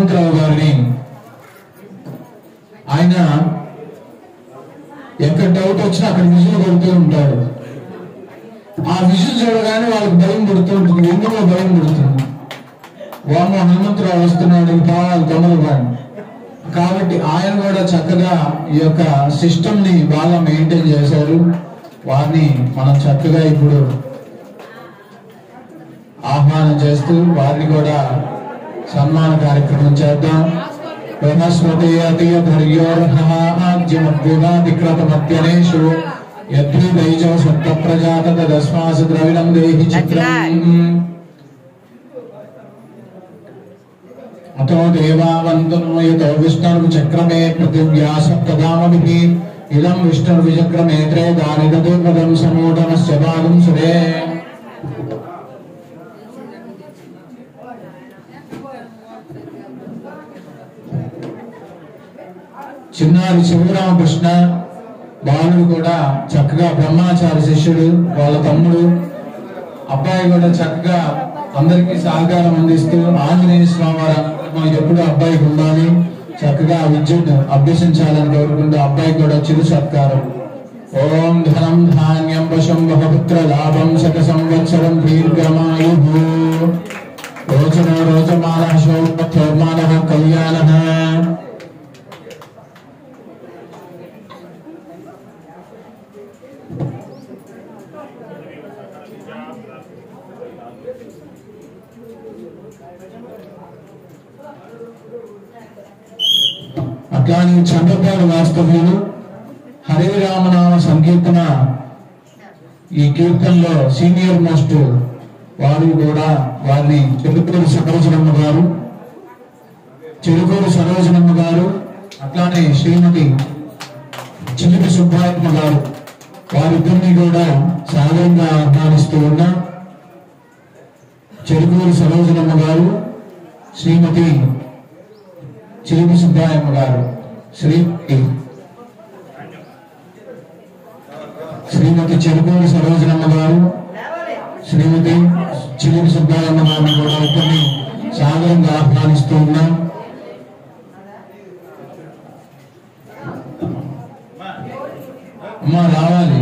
హనుమంతరావు గారిని ఆయన ఎక్కడ డౌట్ వచ్చినా అక్కడ విజులు కొడుతూ ఉంటాడు. ఆ విజులు చూడగానే వాళ్ళకి భయం పుడుతూ ఉంటుంది. ఎందుకో భయం పుడుతుంది, వామ హనుమంతరావు వస్తున్నాడు తొందరగా కానీ. కాబట్టి ఆయన కూడా చక్కగా ఈ యొక్క సిస్టమ్ ని బాగా మెయింటైన్ చేశారు. వారిని మనం చక్కగా ఇప్పుడు ఆహ్వానం చేస్తూ వారిని కూడా సన్మాన కార్యక్రమం చేద్దాం. బృహస్పతియోర్హ్యమద్వివాదిక్రతమత్యనేషు యద్విదైజో సప్త ప్రజాత తదస్మాసు ద్రవిడం దేహి చిత్రం అతో దేవావంతనో యతో విష్ణుర్వి చక్రమే పృథివ్యా సప్తధామభిః ఇదం విష్ణుర్వి చక్రమే త్రేదాని తదుర్వదం సమూఢమస్య భాగం సురే. చిన్నారి శివరామకృష్ణ బాలుడు కూడా చక్కగా బ్రహ్మాచారి శిష్యుడు, వాళ్ళ తమ్ముడు అబ్బాయి కూడా చక్కగా అందరికీ సహకారం అందిస్తూ ఆంజనేయ స్వామి వారి ఎప్పుడు అబ్బాయికి ఉండాలి, చక్కగా విద్యను అభ్యసించాలని కోరుకుంటూ అబ్బాయి కూడా చిరు సత్కారం. ఓం ధనం ధాన్యం వశం బహపుత్ర లాభం శత సంవత్సరం దీర్ఘమాయు రోచనో రోచమాన శోభమాన కళ్యాణ. అట్లానే చంద్రపాడు వాస్తవ్యులు హరే రామనామ సంకీర్తన ఈ కీర్తనలో సీనియర్ మోస్ట్ వారు కూడా వారిని చెరుకూరు సరోజనమ్మ గారు అట్లానే శ్రీమతి చిలిపి సుబ్బాయమ్మ గారు వారిద్దరిని కూడా సాధారణంగా ఆహ్వానిస్తూ ఉన్నా. చెరుకూరు సరోజనమ్మ గారు, శ్రీమతి చిలిపి సుబ్బాయమ్మ గారు, శ్రీమతి చెరుకూరు సరోజనమ్మ గారు, శ్రీమతి చిలిపి సుబ్బాయమ్మ గారిని కూడా ఇద్దరిని సాధారణంగా ఆహ్వానిస్తూ ఉన్నాం. అమ్మ రావాలి.